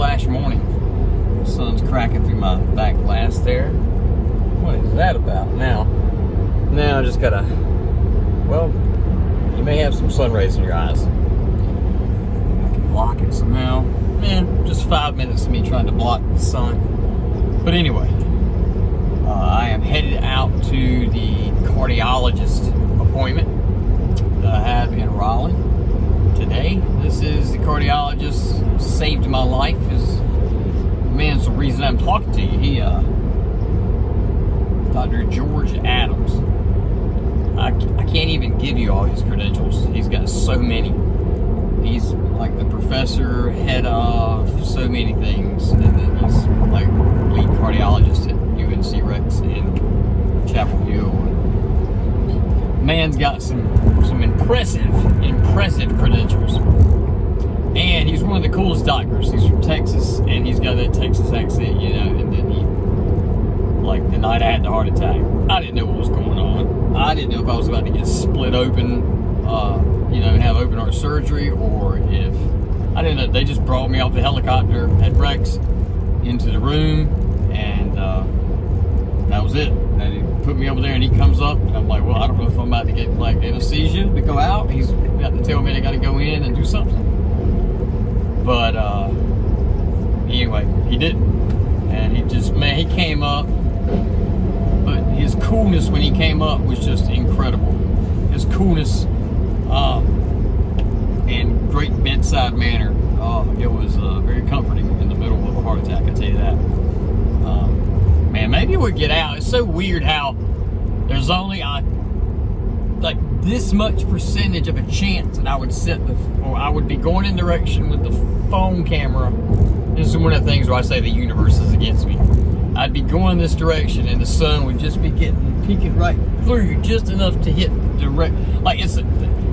afternoon/morning. The sun's cracking through my back glass there. What is that about now? Now I just gotta, well, you may have some sun rays in your eyes. I can block it somehow. Just 5 minutes of me trying to block the sun. But anyway, I am headed out to the cardiologist appointment that I have in Raleigh today. This is the cardiologist saved my life. It's the reason I'm talking to you. He, Dr. George Adams. I can't even give you all his credentials. He's got so many. He's like the professor, head of so many things, and then he's like lead cardiologist at UNC Rex in Chapel Hill. Man's got some impressive credentials, and he's one of the coolest doctors. He's from Texas, and he's got that Texas accent, you know. And then he, like the night I had the heart attack, I didn't know what was going on. I didn't know if I was about to get split open, and have open heart surgery, or if I didn't know. They just brought me off the helicopter at Rex into the room, and that was it. And he put me over there, and he comes up, and I'm like, well, I don't know if I'm about to get like anesthesia to go out. He's got to tell me I got to go in and do something. But anyway, he didn't, and he came up. But his coolness when he came up was just incredible. His coolness and great bedside manner. It was very comforting in the middle of a heart attack, I tell you that. Man, maybe we'll get out. It's so weird how there's only like this much percentage of a chance that I would be going in direction with the phone camera. This is one of the things where I say the universe is against me. I'd be going this direction, and the sun would just be peeking right through just enough to hit direct. Like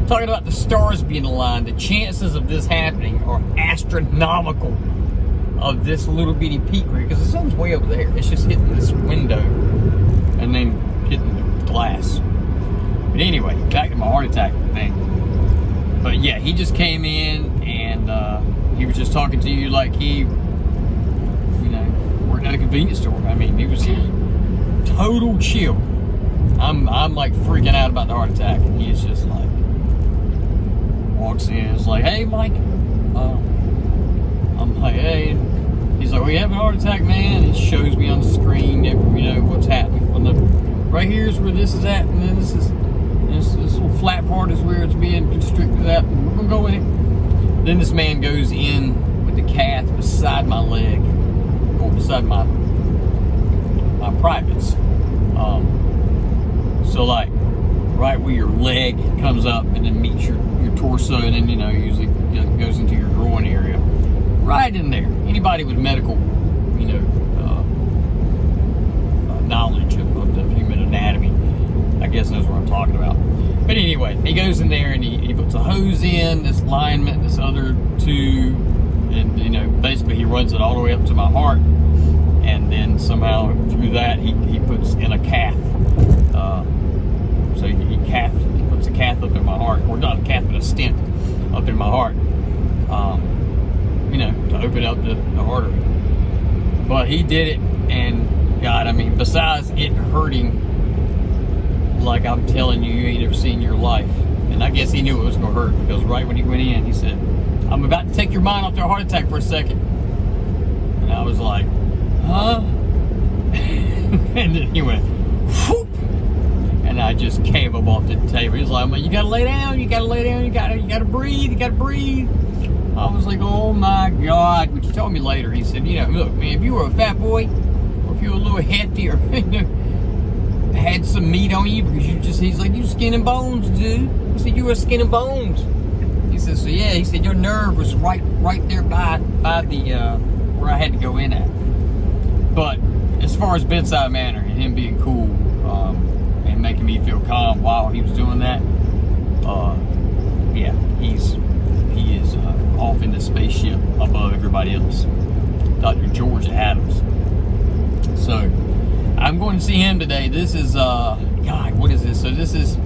talking about the stars being aligned. The chances of this happening are astronomical. Of this little bitty peak right, because the sun's way over there. It's just hitting this window and then hitting the glass. But anyway, back to my heart attack thing. But yeah, he just came in, and he was just talking to you like he, worked at a convenience store. I mean, he was total chill. I'm like freaking out about the heart attack, and he's just like walks in. It's like, hey, Mike. I'm like, hey. He's like, well, you having a heart attack, man? And he shows me on the screen, what's happening. Right here is where this is at, and then this little flat part is where it's being constricted at. And we're gonna go in it. Then this man goes in with the cath beside my leg, or beside my privates. So like right where your leg comes up and then meets your torso, and then usually goes into your groin area. Right in there. Anybody with medical, knowledge of the human anatomy, I guess knows what I'm talking about. But anyway, he goes in there and he puts a hose in, this lineman, this other tube, and basically he runs it all the way up to my heart, and then somehow through that he puts in a cath. So he puts a cath up in my heart, or not a cath, but a stent up in my heart. To open up the artery. But he did it, and God, I mean, besides it hurting like I'm telling you ain't ever seen in your life, and I guess he knew it was going to hurt, because right when he went in, he said, I'm about to take your mind off their heart attack for a second. And I was like, huh? And then he went, whoop, and I just came up off the table. He's like, you got to lay down, you got to lay down, you got to breathe, you got to breathe. I was like, oh my God. But he told me later, he said, look, man, if you were a fat boy, or if you were a little hefty, or had some meat on you, because he's like, you skin and bones, dude. He said, you were skin and bones. He said, so yeah, he said, your nerve was right there by the, where I had to go in at. But as far as bedside manner and him being cool, and making me feel calm while he was doing that, yeah, he is off in the spaceship above everybody else. Dr. George Adams. So I'm going to see him today. This is God, what is this? So this is,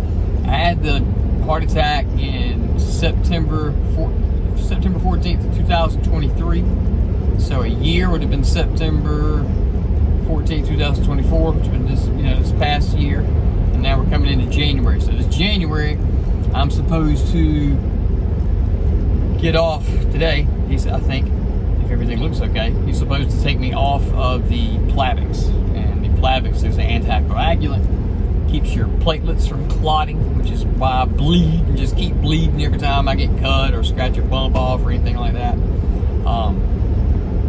I had the heart attack in September 14th of 2023. So a year would have been September 14, 2024, which has been this, this past year. And now we're coming into January. So this January, I'm supposed to get off today. I think, if everything looks okay, he's supposed to take me off of the Plavix. And the Plavix is an anticoagulant. Keeps your platelets from clotting, which is why I bleed and just keep bleeding every time I get cut or scratch a bump off or anything like that.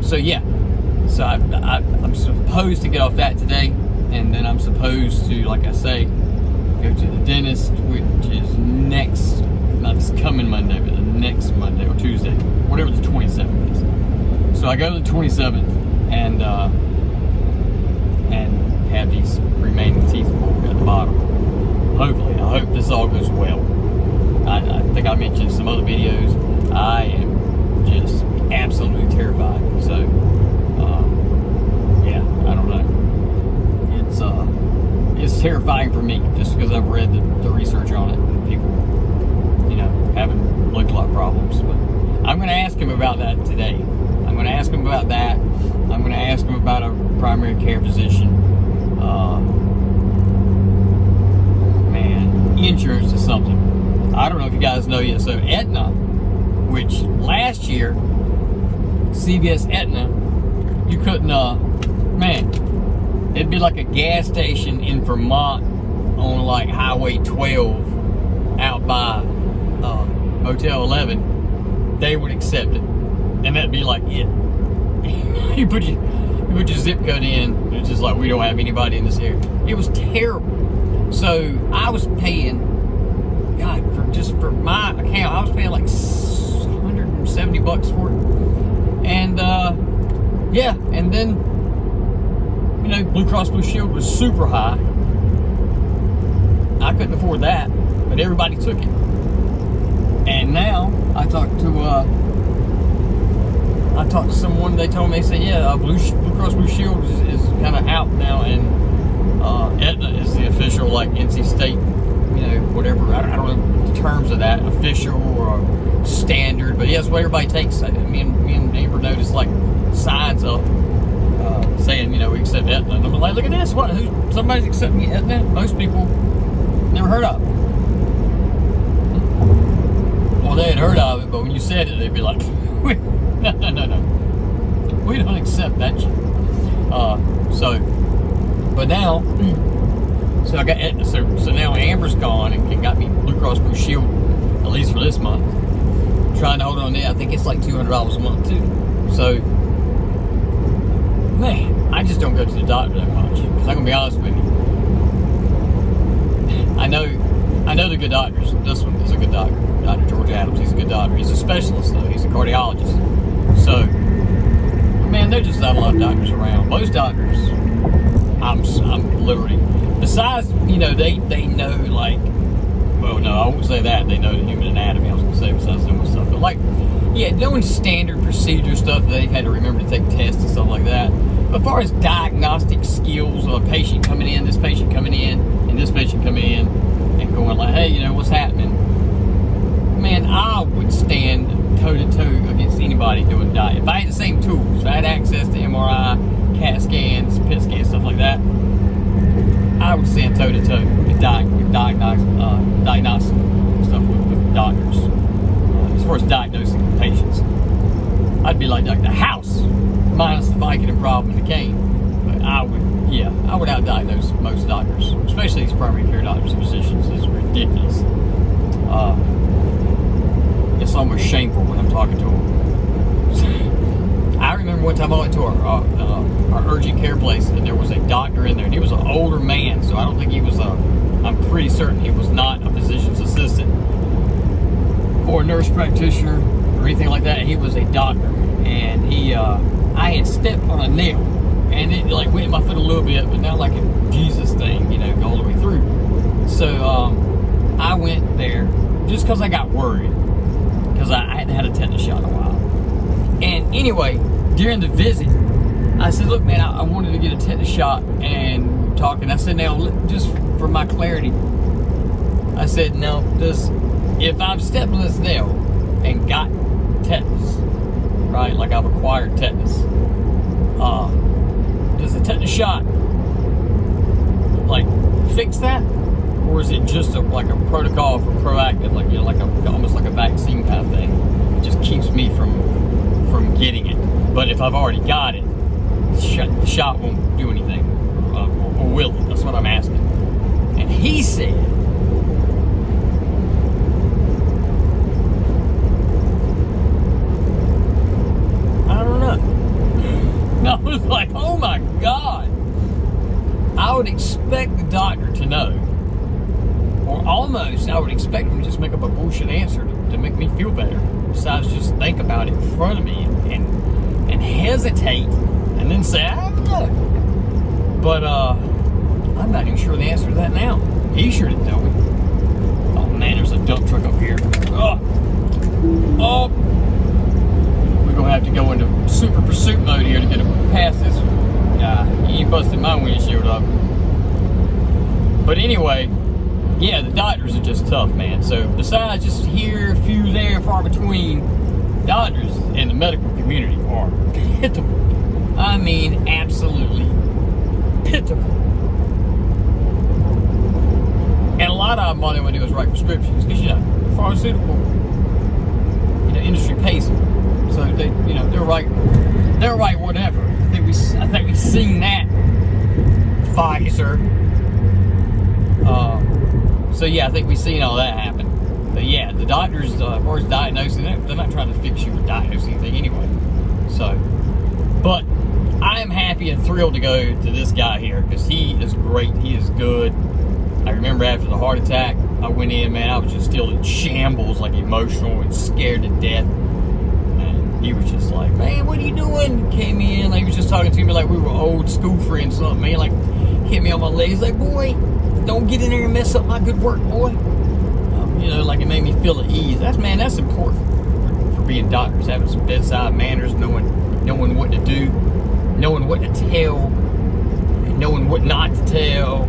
So yeah, so I'm supposed to get off that today, and then I'm supposed to, like I say, go to the dentist, which is not this coming Monday, but the next Monday or Tuesday, whatever the 27th is. So I go to the 27th and have these remaining teeth pulled at the bottom. Hopefully, I hope this all goes well. I think I mentioned some other videos. I am just absolutely terrified. So, yeah, I don't know. It's terrifying for me just because I've read the research on it and people, having blood clot problems. But I'm going to ask him about that today. I'm going to ask him about that. I'm going to ask him about a primary care physician. Insurance is something. I don't know if you guys know yet. So Aetna, which last year, CVS Aetna, you couldn't, it'd be like a gas station in Vermont on like Highway 12 out by Motel 11. They would accept it. And that'd be like it. you put your zip code in, it's just like, we don't have anybody in this area. It was terrible. So I was paying, God, for my account, I was paying like $170 for it. And yeah, and then Blue Cross Blue Shield was super high. I couldn't afford that, but everybody took it. And now I talked to someone. They told me, they said, yeah, Blue Cross Blue Shield is kind of out now, and Aetna is the official, like, NC State, whatever. I don't know the terms of that, official or standard, but yeah, it's what everybody takes. Me and Amber noticed like signs up saying, we accept Aetna. And I'm like, look at this. What? Somebody's accepting Aetna? Most people never heard of it. Well, they had heard of it, but when you said it, they'd be like, no. We don't accept that shit. But now, so I got Aetna. So now Amber's gone and got me Blue Cross Blue Shield, at least for this month. Trying to hold on to it. I think it's like $200 a month too. So, man, I just don't go to the doctor that much. Because I'm gonna be honest with you, I know the good doctors. This one is a good doctor, Dr. George Adams. He's a good doctor. He's a specialist though. He's a cardiologist. So, man, there's just not a lot of doctors around. Most doctors, I'm literally, besides, they know, like, well, no, I won't say that. They know the human anatomy. I was going to say besides doing stuff. But, like, yeah, doing standard procedure stuff, they've had to remember to take tests and stuff like that. But as far as diagnostic skills of a patient coming in, this patient coming in, and this patient coming in, and going like, hey, what's happening? Man, I would stand toe-to-toe against anybody doing diet. If I had the same tools, if I had access to MRI, CAT scans, PET scans, stuff like that, I would stand toe-to-toe with diagnostic stuff with doctors. As far as diagnosing patients, I'd be like the House, minus the Vicodin and problem and the cane. But I would out-diagnose most doctors, especially these primary care doctors and physicians. It's ridiculous. It's almost shameful when I'm talking to them. I remember one time I went to our urgent care place, and there was a doctor in there, and he was an older man, so I don't think he was I'm pretty certain he was not a physician's assistant or a nurse practitioner or anything like that. He was a doctor, and I had stepped on a nail, and it like went in my foot a little bit, but not like a Jesus thing, go all the way through. So I went there just because I got worried, because I hadn't had a tetanus shot in a while. And anyway, during the visit, I said, look, man, I wanted to get a tetanus shot, and we were talking. I said, now, just for my clarity, I said, now, if I've stepped on this nail and got tetanus, right? Like I've acquired tetanus. Does the tetanus shot like fix that, or is it just like a protocol for proactive, like like almost like a vaccine kind of thing? It just keeps me from getting it. But if I've already got it, the shot won't do anything, or will it? That's what I'm asking. And he said, I don't know. And I was like, oh my God. I would expect the doctor to know. Or almost, I would expect him to just make up a bullshit answer to make me feel better. Besides just think about it in front of me and hesitate and then say, I don't know. But I'm not even sure the answer to that now. He sure didn't tell me. Oh man, there's a dump truck up here. Oh. We're gonna have to go into super pursuit mode here to get past this guy. He ain't busted my windshield up. But anyway, yeah, the doctors are just tough, man. So besides just here, a few there, far between, doctors in the medical community are pitiful. I mean, absolutely pitiful. And a lot of them, all they want to do is write prescriptions, because pharmaceutical, industry pays them. So they, they'll write whatever. I think we've seen that. Pfizer. So yeah, I think we've seen all that happen. But yeah, the doctors, as far as diagnosing, they're not trying to fix you or diagnose anything anyway. So, but I am happy and thrilled to go to this guy here, because he is great. He is good. I remember after the heart attack, I went in, man, I was just still in shambles, like emotional and scared to death. And he was just like, man, what are you doing? Came in, like, he was just talking to me like we were old school friends, something, man, like hit me on my legs, like, boy, don't get in there and mess up my good work, boy. Like it made me feel at ease. That's important for being doctors, having some bedside manners, knowing what to do, knowing what to tell, knowing what not to tell.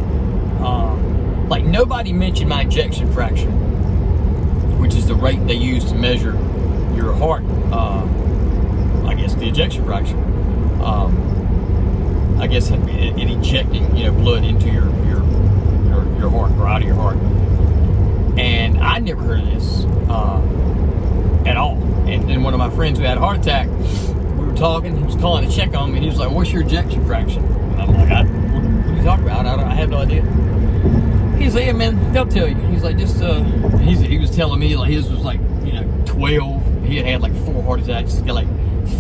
Like nobody mentioned my ejection fraction, which is the rate they use to measure your heart. I guess the ejection fraction. I guess in ejecting, blood into your heart, or out of your heart. And I never heard of this at all. And then one of my friends who had a heart attack, we were talking, he was calling to check on me, and he was like, what's your ejection fraction? And I'm like, what are you talking about? I have no idea. He's like, yeah, man, they'll tell you. He's like, just, he was telling me, like, his was like, 12. He had like 4 heart attacks. He's got like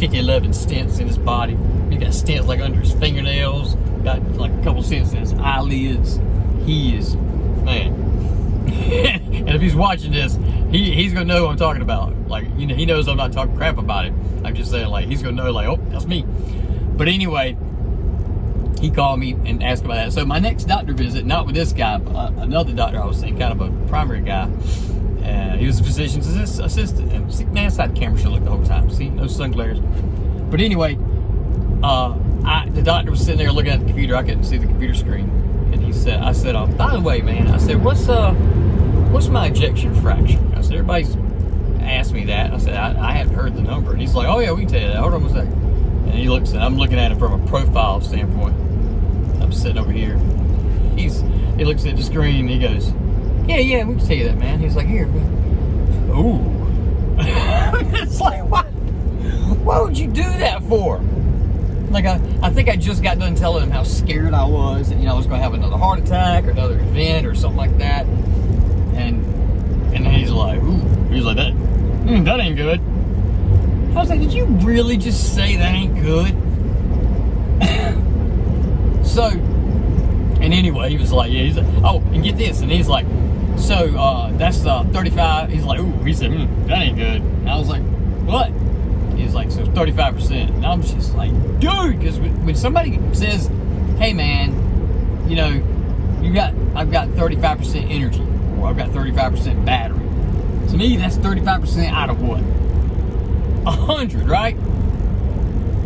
11 stents in his body. He got stents like under his fingernails, got like a couple stents in his eyelids. He is, man. And if he's watching this, he's gonna know what I'm talking about. Like, he knows I'm not talking crap about it. I'm just saying, like, he's gonna know, like, oh, that's me. But anyway, he called me and asked about that. So my next doctor visit, not with this guy, but another doctor I was seeing, kind of a primary guy. He was a physician's assistant. And see, man, it's not the camera should look the whole time. See, no sun glares. But anyway, the doctor was sitting there looking at the computer. I couldn't see the computer screen. And I said, by the way, man, I said, what's my ejection fraction? I said, everybody's asked me that. I said, I haven't heard the number. And he's like, oh yeah, we can tell you that. Hold on a second. And he looks at, I'm looking at him from a profile standpoint. I'm sitting over here. He looks at the screen and he goes, yeah, we can tell you that, man. He's like, here. Ooh. It's like, what would you do that for? Like, I think I just got done telling him how scared I was, and I was going to have another heart attack or another event or something like that. And he's like, ooh. He's like, that ain't good. I was like, did you really just say that ain't good? So, and anyway, he was like, yeah, he's like, oh, and get this. And he's like, so, that's 35. He's like, ooh, he said, that ain't good. And I was like, what? He's like, so 35%. And I'm just like, dude, because when somebody says, hey man, I've got 35% energy, or I've got 35% battery. To me, that's 35% out of what? 100, right?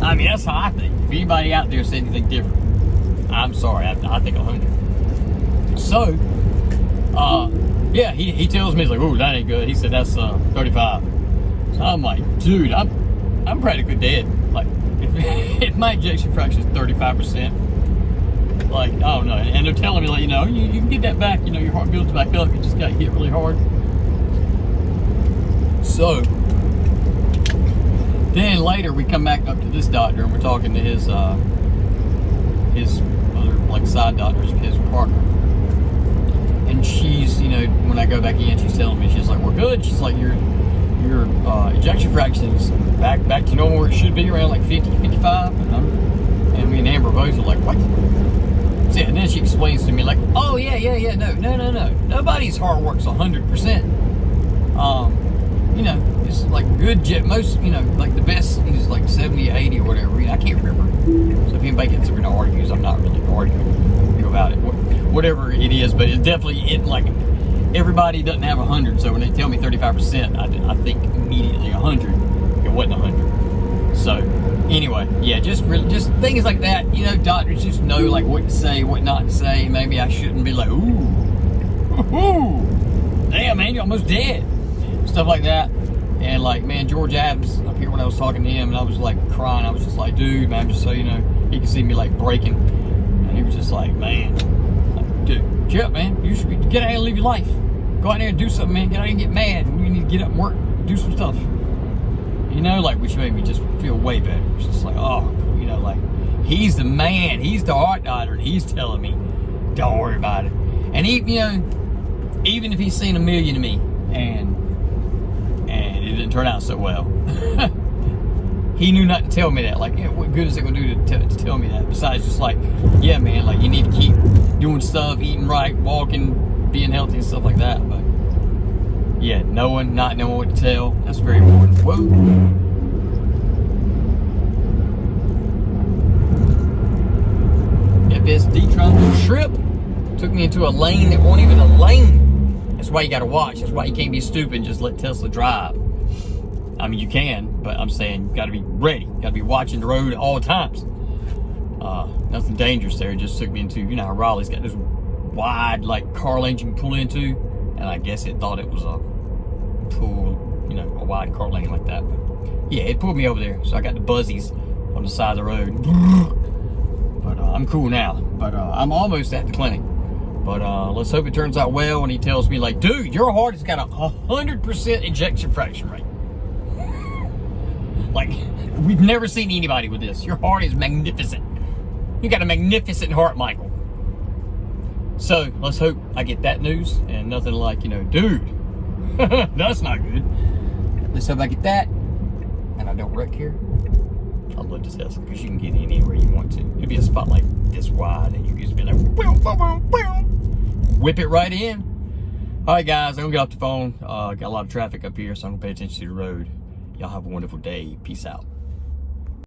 I mean, that's how I think. If anybody out there said anything different, I'm sorry, I think 100. So, yeah, he tells me, he's like, ooh, that ain't good. He said, that's 35. So I'm like, dude, I'm practically dead. Like, if my ejection fraction is 35%, like, I don't know. And they're telling me, like, you know, you can get that back. You know, your heart builds back up. You just got to hit really hard. So, then later we come back up to this doctor and we're talking to his other, like, side doctors, his partner. And she's, you know, when I go back in, she's telling me, she's like, we're good. She's like, your ejection fraction is back to normal where it should be, around like 50, 55. And me and Amber both are like, what? And then she explains to me, like, oh, yeah, no. Nobody's heart works 100%. You know, it's like good jet, most, you know, like the best is like 70, 80 or whatever. I can't remember. So if anybody gets into argues, I'm not really arguing about it. Whatever it is, but it's definitely, like, everybody doesn't have 100. So when they tell me 35%, I think immediately 100. It wasn't 100. So anyway, yeah, just things like that. You know, doctors just know, like, what to say, what not to say. Maybe I shouldn't be like, ooh, damn, man, you're almost dead. Stuff like that. And like, man, George Adams up here, when I was talking to him, and I was like crying, I was just like, dude, man, just so you know, he could see me like breaking, and he was just like, man, dude, get up, man, you should get out here and live your life, go out there and do something, man, get out here and get mad, you need to get up and work, do some stuff, you know, like, which made me just feel way better. It's just like, oh, you know, like, he's the man, he's the heart doctor, and he's telling me, don't worry about it. And he, you know, even if he's seen a million of me, and it didn't turn out so well, he knew not to tell me that. Like, yeah, what good is it going to do to tell me that? Besides just like, yeah, man, like, you need to keep doing stuff, eating right, walking, being healthy and stuff like that. But yeah, not knowing what to tell, that's very important. Whoa. FSD trying to trip. Took me into a lane that wasn't even a lane. That's why you gotta watch. That's why you can't be stupid and just let Tesla drive. I mean, you can, but I'm saying you gotta be ready. You gotta be watching the road at all times. Nothing dangerous there. It just took me into, you know how Raleigh's got this wide, like, car lanes you can pull into, and I guess it thought it was a pool, you know, a wide car lane like that. But yeah, it pulled me over there, so I got the buzzies on the side of the road. But I'm cool now. But I'm almost at the clinic. But let's hope it turns out well when he tells me, like, dude, your heart has got a 100% ejection fraction rate. Like, we've never seen anybody with this. Your heart is magnificent. You got a magnificent heart, Michael. So let's hope I get that news and nothing like, you know, dude, that's not good. Let's hope I get that and I don't wreck here. I love this Tesla because you can get in anywhere you want to. It'll be a spot like this wide and you can just be like, whip it right in. All right, guys, I'm gonna get off the phone. Got a lot of traffic up here, so I'm gonna pay attention to the road. Y'all have a wonderful day. Peace out.